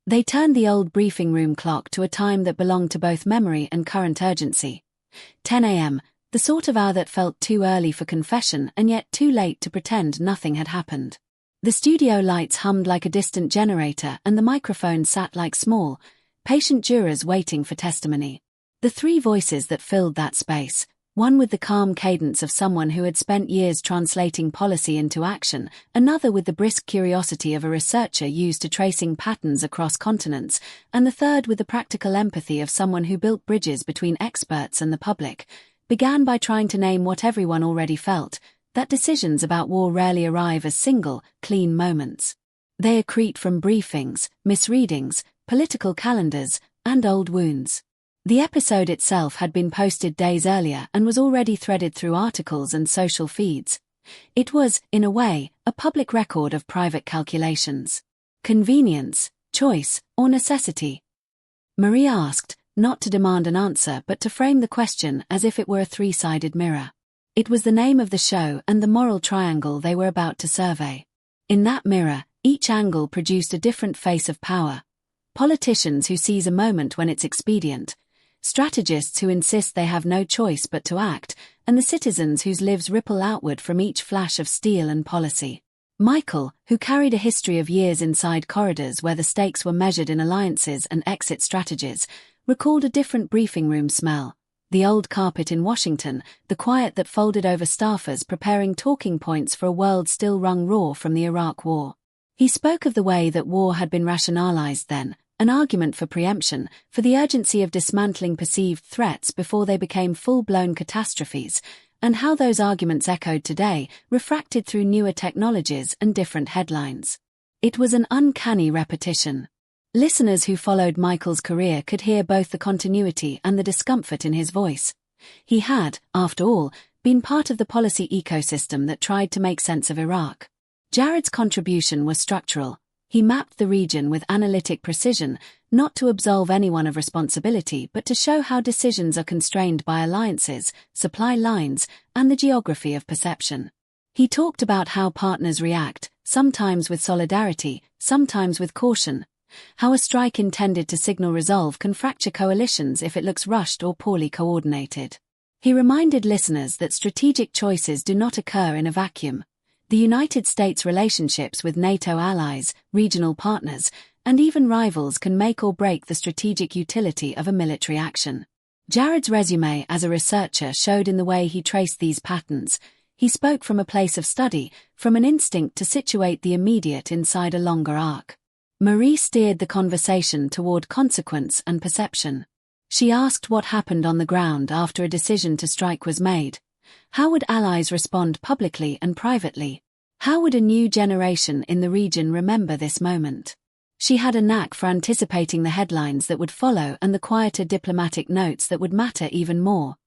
They turned the old briefing room clock to a time that belonged to both memory and current urgency. 10 a.m., the sort of hour that felt too early for confession and yet too late to pretend nothing had happened. The studio lights hummed like a distant generator and the microphones sat like small, patient jurors waiting for testimony. The three voices that filled that space, one with the calm cadence of someone who had spent years translating policy into action, another with the brisk curiosity of a researcher used to tracing patterns across continents, and the third with the practical empathy of someone who built bridges between experts and the public, began by trying to name what everyone already felt, that decisions about war rarely arrive as single, clean moments. They accrete from briefings, misreadings, political calendars, and old wounds. The episode itself had been posted days earlier and was already threaded through articles and social feeds. It was, in a way, a public record of private calculations. Convenience, choice, or necessity? Marie asked, not to demand an answer but to frame the question as if it were a three-sided mirror. It was the name of the show and the moral triangle they were about to survey. In that mirror, each angle produced a different face of power. Politicians who seize a moment when it's expedient, strategists who insist they have no choice but to act, and the citizens whose lives ripple outward from each flash of steel and policy. Michael, who carried a history of years inside corridors where the stakes were measured in alliances and exit strategies, recalled a different briefing room smell. The old carpet in Washington, the quiet that folded over staffers preparing talking points for a world still wrung raw from the Iraq War. He spoke of the way that war had been rationalized then, an argument for preemption, for the urgency of dismantling perceived threats before they became full-blown catastrophes, and how those arguments echoed today, refracted through newer technologies and different headlines. It was an uncanny repetition. Listeners who followed Michael's career could hear both the continuity and the discomfort in his voice. He had, after all, been part of the policy ecosystem that tried to make sense of Iraq. Jared's contribution was structural. He mapped the region with analytic precision, not to absolve anyone of responsibility but to show how decisions are constrained by alliances, supply lines, and the geography of perception. He talked about how partners react, sometimes with solidarity, sometimes with caution, how a strike intended to signal resolve can fracture coalitions if it looks rushed or poorly coordinated. He reminded listeners that strategic choices do not occur in a vacuum. The United States' relationships with NATO allies, regional partners, and even rivals can make or break the strategic utility of a military action. Jared's resume as a researcher showed in the way he traced these patterns. He spoke from a place of study, from an instinct to situate the immediate inside a longer arc. Marie steered the conversation toward consequence and perception. She asked what happened on the ground after a decision to strike was made. How would allies respond publicly and privately? How would a new generation in the region remember this moment? She had a knack for anticipating the headlines that would follow and the quieter diplomatic notes that would matter even more.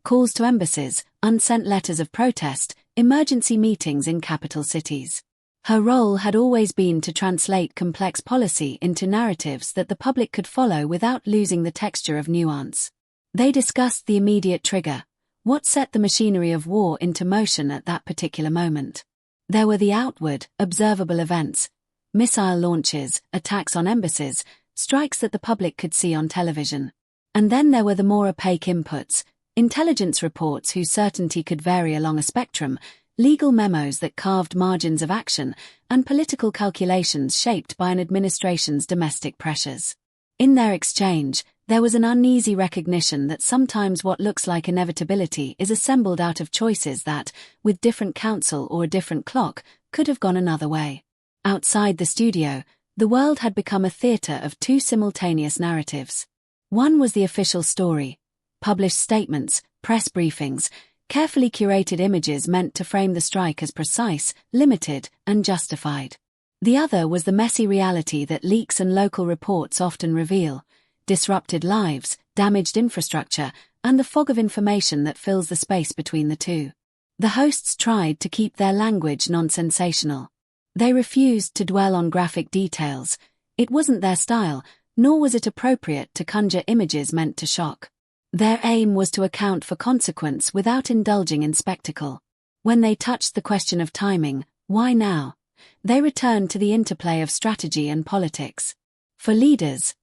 Calls to embassies, unsent letters of protest, emergency meetings in capital cities. Her role had always been to translate complex policy into narratives that the public could follow without losing the texture of nuance. They discussed the immediate trigger. What set the machinery of war into motion at that particular moment? There were the outward, observable events, missile launches, attacks on embassies, strikes that the public could see on television. And then there were the more opaque inputs, intelligence reports whose certainty could vary along a spectrum, legal memos that carved margins of action, and political calculations shaped by an administration's domestic pressures. In their exchange, there was an uneasy recognition that sometimes what looks like inevitability is assembled out of choices that, with different counsel or a different clock, could have gone another way. Outside the studio, the world had become a theater of two simultaneous narratives. One was the official story, published statements, press briefings, carefully curated images meant to frame the strike as precise, limited, and justified. The other was the messy reality that leaks and local reports often reveal. Disrupted lives, damaged infrastructure, and the fog of information that fills the space between the two. The hosts tried to keep their language non-sensational. They refused to dwell on graphic details. It wasn't their style, nor was it appropriate to conjure images meant to shock. Their aim was to account for consequence without indulging in spectacle. When they touched the question of timing, why now? They returned to the interplay of strategy and politics. For leaders,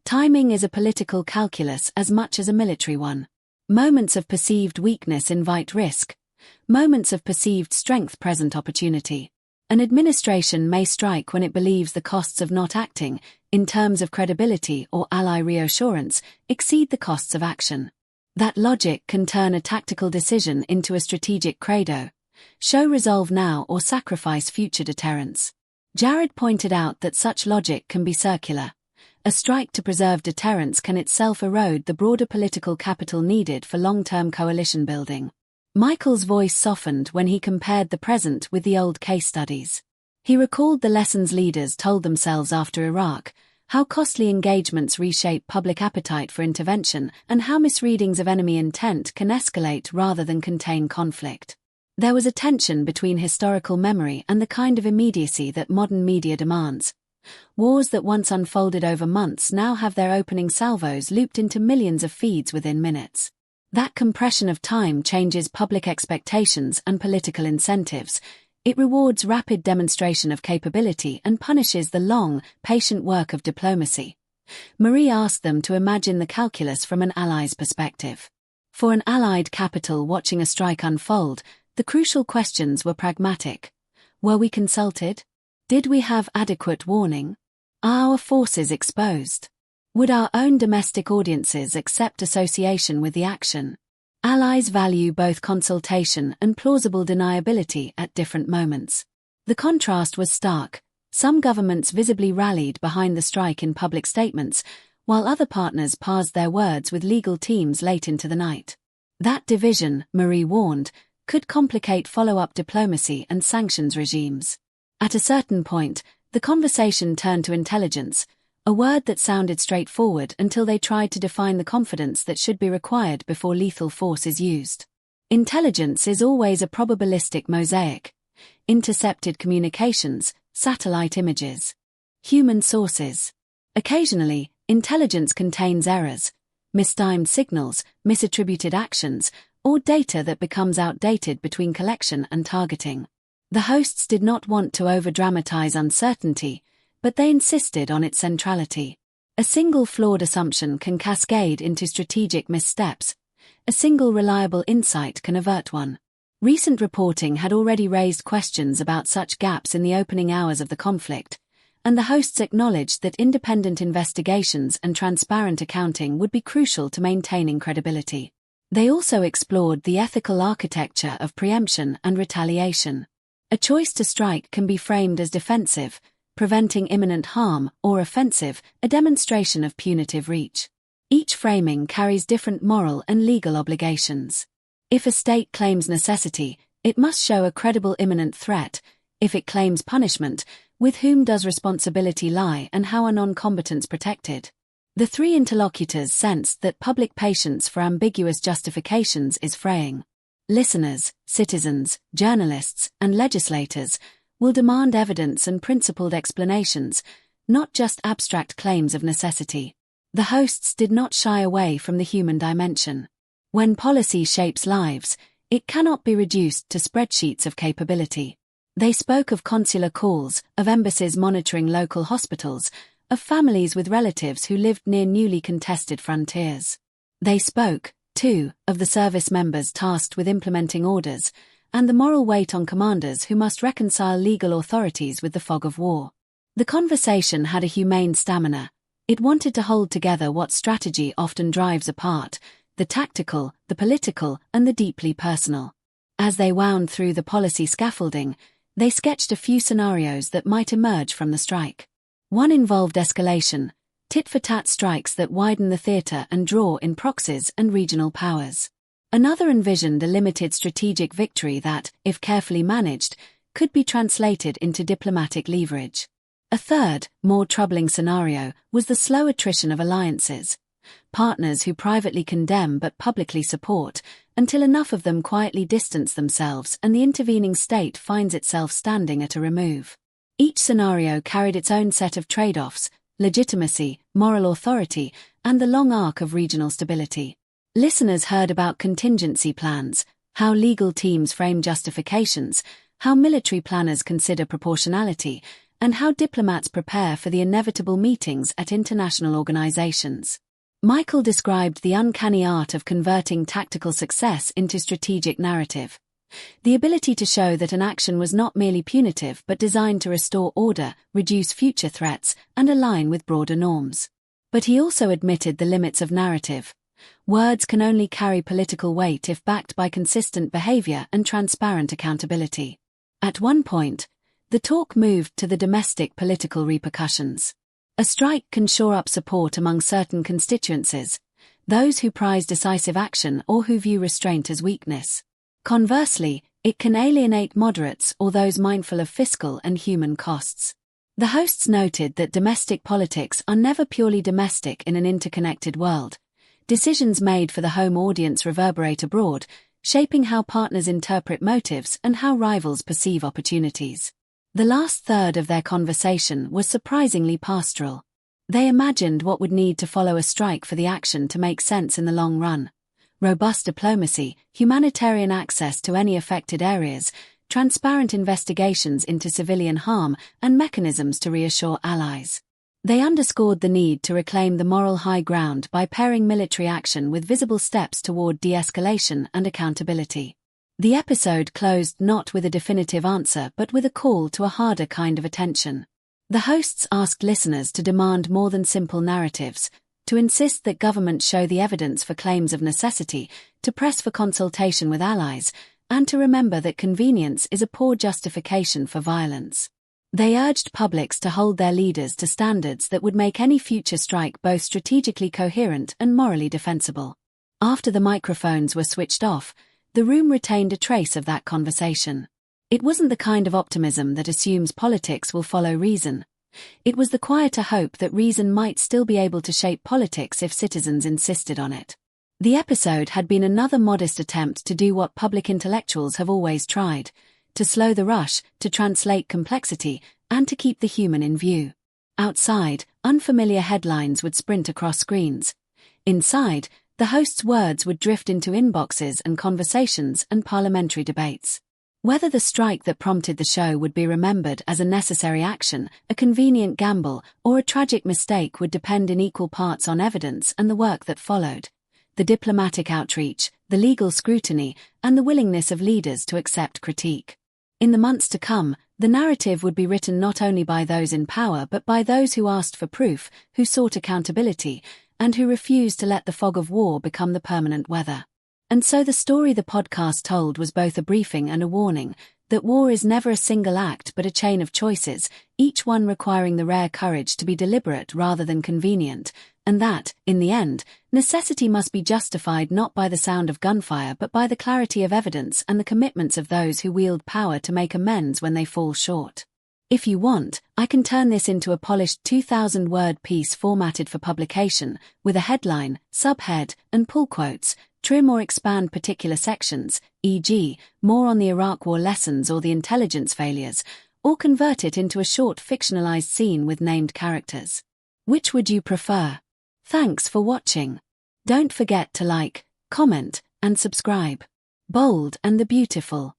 timing is a political calculus as much as a military one. Moments of perceived weakness invite risk. Moments of perceived strength present opportunity. An administration may strike when it believes the costs of not acting, in terms of credibility or ally reassurance, exceed the costs of action. That logic can turn a tactical decision into a strategic credo. Show resolve now or sacrifice future deterrence. Jared pointed out that such logic can be circular. A strike to preserve deterrence can itself erode the broader political capital needed for long-term coalition building. Michael's voice softened when he compared the present with the old case studies. He recalled the lessons leaders told themselves after Iraq, how costly engagements reshape public appetite for intervention, and how misreadings of enemy intent can escalate rather than contain conflict. There was a tension between historical memory and the kind of immediacy that modern media demands. Wars that once unfolded over months now have their opening salvos looped into millions of feeds within minutes. That compression of time changes public expectations and political incentives. It rewards rapid demonstration of capability and punishes the long, patient work of diplomacy. Marie asked them to imagine the calculus from an ally's perspective. For an allied capital watching a strike unfold, the crucial questions were pragmatic. Were we consulted? Did we have adequate warning? Are our forces exposed? Would our own domestic audiences accept association with the action? Allies value both consultation and plausible deniability at different moments. The contrast was stark. Some governments visibly rallied behind the strike in public statements, while other partners parsed their words with legal teams late into the night. That division, Marie warned, could complicate follow-up diplomacy and sanctions regimes. At a certain point, the conversation turned to intelligence, a word that sounded straightforward until they tried to define the confidence that should be required before lethal force is used. Intelligence is always a probabilistic mosaic. Intercepted communications, satellite images. Human sources. Occasionally, intelligence contains errors, mistimed signals, misattributed actions, or data that becomes outdated between collection and targeting. The hosts did not want to over-dramatize uncertainty, but they insisted on its centrality. A single flawed assumption can cascade into strategic missteps. A single reliable insight can avert one. Recent reporting had already raised questions about such gaps in the opening hours of the conflict, and the hosts acknowledged that independent investigations and transparent accounting would be crucial to maintaining credibility. They also explored the ethical architecture of preemption and retaliation. A choice to strike can be framed as defensive, preventing imminent harm, or offensive, a demonstration of punitive reach. Each framing carries different moral and legal obligations. If a state claims necessity, it must show a credible imminent threat. If it claims punishment, with whom does responsibility lie and how are non-combatants protected? The three interlocutors sensed that public patience for ambiguous justifications is fraying. Listeners, citizens, journalists, and legislators will demand evidence and principled explanations, not just abstract claims of necessity. The hosts did not shy away from the human dimension. When policy shapes lives, it cannot be reduced to spreadsheets of capability. They spoke of consular calls, of embassies monitoring local hospitals, of families with relatives who lived near newly contested frontiers. They spoke, too, of the service members tasked with implementing orders, and the moral weight on commanders who must reconcile legal authorities with the fog of war. The conversation had a humane stamina. It wanted to hold together what strategy often drives apart: the tactical, the political, and the deeply personal. As they wound through the policy scaffolding, they sketched a few scenarios that might emerge from the strike. One involved escalation, tit-for-tat strikes that widen the theater and draw in proxies and regional powers. Another envisioned a limited strategic victory that, if carefully managed, could be translated into diplomatic leverage. A third, more troubling scenario was the slow attrition of alliances. Partners who privately condemn but publicly support, until enough of them quietly distance themselves and the intervening state finds itself standing at a remove. Each scenario carried its own set of trade-offs: legitimacy, moral authority, and the long arc of regional stability. Listeners heard about contingency plans, how legal teams frame justifications, how military planners consider proportionality, and how diplomats prepare for the inevitable meetings at international organizations. Michael described the uncanny art of converting tactical success into strategic narrative. The ability to show that an action was not merely punitive but designed to restore order, reduce future threats, and align with broader norms. But he also admitted the limits of narrative. Words can only carry political weight if backed by consistent behavior and transparent accountability. At one point, the talk moved to the domestic political repercussions. A strike can shore up support among certain constituencies, those who prize decisive action or who view restraint as weakness. Conversely, it can alienate moderates or those mindful of fiscal and human costs. The hosts noted that domestic politics are never purely domestic in an interconnected world. Decisions made for the home audience reverberate abroad, shaping how partners interpret motives and how rivals perceive opportunities. The last third of their conversation was surprisingly pastoral. They imagined what would need to follow a strike for the action to make sense in the long run. Robust diplomacy, humanitarian access to any affected areas, transparent investigations into civilian harm, and mechanisms to reassure allies. They underscored the need to reclaim the moral high ground by pairing military action with visible steps toward de-escalation and accountability. The episode closed not with a definitive answer but with a call to a harder kind of attention. The hosts asked listeners to demand more than simple narratives, to insist that governments show the evidence for claims of necessity, to press for consultation with allies, and to remember that convenience is a poor justification for violence. They urged publics to hold their leaders to standards that would make any future strike both strategically coherent and morally defensible. After the microphones were switched off, the room retained a trace of that conversation. It wasn't the kind of optimism that assumes politics will follow reason. It was the quieter hope that reason might still be able to shape politics if citizens insisted on it. The episode had been another modest attempt to do what public intellectuals have always tried, to slow the rush, to translate complexity, and to keep the human in view. Outside, unfamiliar headlines would sprint across screens. Inside, the host's words would drift into inboxes and conversations and parliamentary debates. Whether the strike that prompted the show would be remembered as a necessary action, a convenient gamble, or a tragic mistake would depend in equal parts on evidence and the work that followed. The diplomatic outreach, the legal scrutiny, and the willingness of leaders to accept critique. In the months to come, the narrative would be written not only by those in power but by those who asked for proof, who sought accountability, and who refused to let the fog of war become the permanent weather. And so the story the podcast told was both a briefing and a warning, that war is never a single act but a chain of choices, each one requiring the rare courage to be deliberate rather than convenient, and that, in the end, necessity must be justified not by the sound of gunfire but by the clarity of evidence and the commitments of those who wield power to make amends when they fall short. If you want, I can turn this into a polished 2,000-word piece formatted for publication, with a headline, subhead, and pull quotes, trim or expand particular sections, e.g., more on the Iraq War lessons or the intelligence failures, or convert it into a short fictionalized scene with named characters. Which would you prefer? Thanks for watching. Don't forget to like, comment, and subscribe. Bold and the Beautiful.